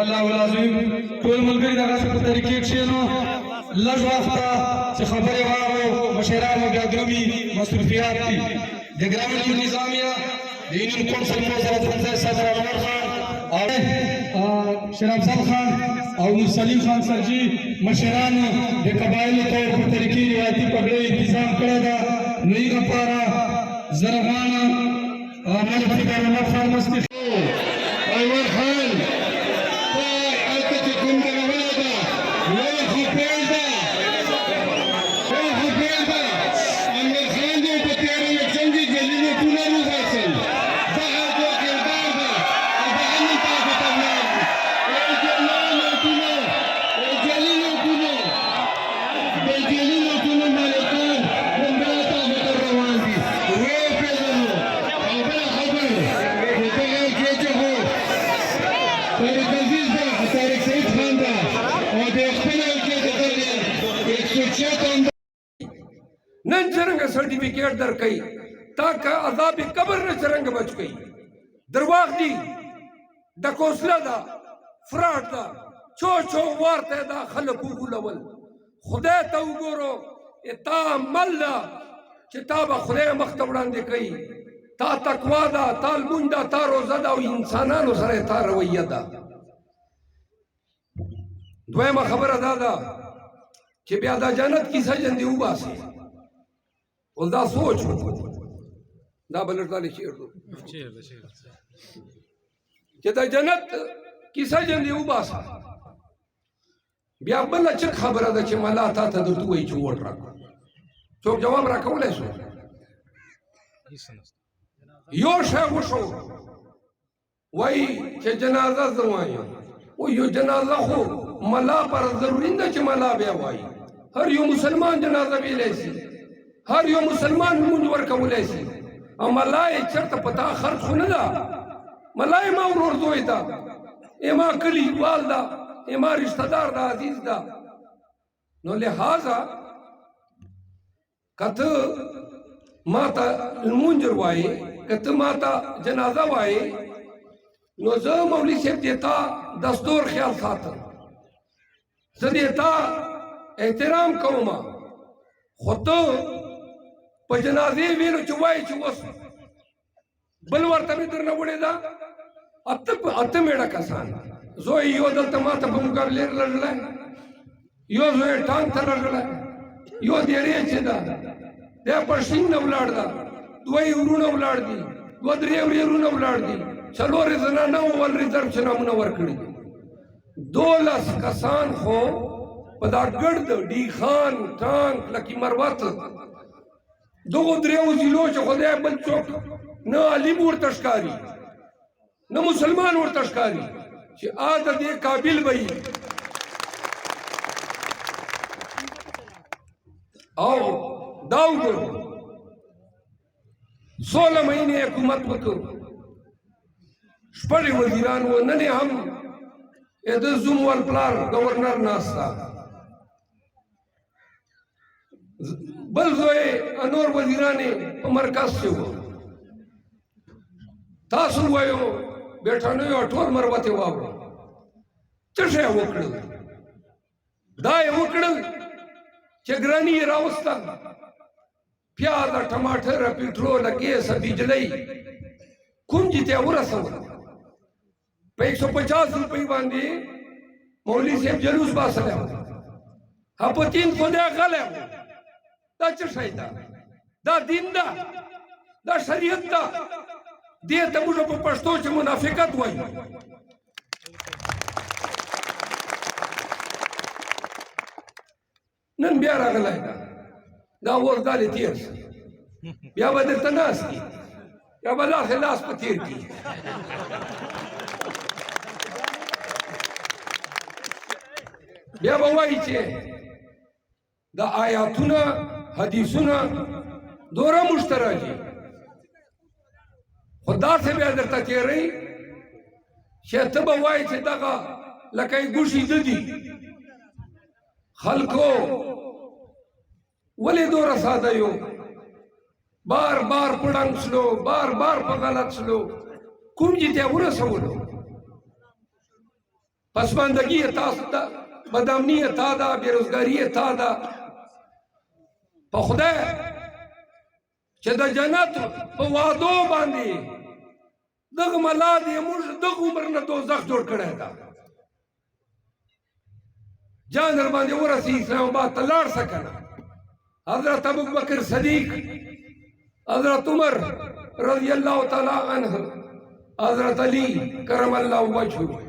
الله العظیم ټول ملګري دغه څه په طریقې کښې نو لږ وخته چې خبرې واورو مشرانو بیا درومي مصروفیات دي د ګرامین النظامیه د یونین کونسل موزرت حمزه صدر انور خان او شیر افضل خان او نور سلیم خان سرجي مشرانو د قبایلو طور په طریقې روایتي پګړۍ انتظام کړی ده نو هغې لپاره زرغانه ملک فکر احمد خان مستي انور خان هلته چې کوم دغه ده لوی خپل ده انور خان دې په تېره الیکشن کې جلیلي ټوله وباسل دغه جو کردار ده او دغه نن تاسو ته ولاړ جلیلو ټولو د جلیلو ټولو مالکان نن بیا تاسو ته روان دي ویې پېژنو او بله خبره طارق عزیز ده طارق سعید خان ده او د خپله ولکې د دغې 106 نن څرنګه سرټیفیکیټ درکوي تا که عذاب قبر نه څرنګه بچ کوي درواغ دي ډکوسله ده فراډ ده چو وارته ده خلک وغولول خدای ته وګورو تا عمل ده چې تا به خدای مخ ته وړاندې کوي تا تقوا ده تا لمونځ ده تا روزه ده او انسانانو سره تا رویه ده دویمه خبره دا ده چې بیا دا جنت کیسه جندې وباسي اوس دا سوچ دا بلټالی شعر دو چې دا جنت کیسه جندې وباسه بیا بله چک خبره ده چې ملا تا ته درته وایي چې ووټ راکړه څوک جواب راکولی شو یو شی وشو وایي چې جنازه زه وایم و یو جنازه خو ملا پر ضروري نه چې ملا بیا وایي هر یو مسلمان جنازه ویلی شي هر یو مسلمان لمونځ ورکولی شي او ملا یې چېرته په تا خرڅ خو نه ده ملا یې ما ورور زوی ده ما کلیوال ده ما رشته دار ده عزیز ده نو لہذا که ته ما ته لمونځ وایې که ته ما ته جنازه وایې نو زه مولوي صاحب دې تا دستور خیال ساتم زه دې تا احترام کوم خو ته په جنازې ویلو چې وایې چې اوس بل ورته مې درنه وړې ده اته میړه کسان زوی یو دلته ما ته په مقابلې لړلی یو زوی ټانک ته لړلی یو دیرې چې ده دی پښین نه ولاړ ده دوی ورونه ولاړ دي دوه درې ورونه ولاړ دي څلورې زنانه ول ریزرو چې نامونه ورکړي 12 کسان خو په دا ګرد ډي خان ټانک لکي مروت دغو دریو ضلعو چې خدای بل څوک نه علیم ورته ښکاري نه مسلمان ورته ښکاري چې د دې قابل به وي او دا وګورو 16 مهینې حکومت وکړ شپږ وزیران و نن یې هم د زوم ول پلار گورنر ناستا بل زوی نور وزیران په مرکز کې وو تاسو وایو بیٹانو یو ټول مروته واورو څه شی وکړل دا یې وکړل چې ګراني یې راوسته پیاز ټماټر پټرول ګیس بجلی کوم چې ته ورسول په 150 روپۍ باندې مولوي صاحب جلوس باسلو په 300 دی غلی دا څه شی ده دا دین ده دا شریعت ده دې ته موږ په پښتو کې منافقت وایو نن بیا راغلی ده دا اوس دالې تېر شي بیا به درته ناست دي یا به داسې لاس په تېر کړي بیا به وایي چې دا آیاتونه حدیثونه دوره موږ ته راځي خو داسې بیا درته تېروي چې ته به وایې چې دغه لکه یې ګوښې ده دي خلکو ولې دوره ساده یو بار بار په ړنګ شلو بار بار په غلط شلو کوم چې ته ورسولو پسماندگی تاسو ته بدامنی تا ده بیروزګاری تا ده په خدای چې د جنت په وعدو باندې دغه ملا دې موږ دغه عمر نه دوزخ جوړ کړی ده جان در باندې ورسي اسلام آباد ته لاړ شه کنه حضرت ابوبکر صدیق حضرت عمر رضی اللہ تعالی عنہ حضرت علی کرم اللہ وجهه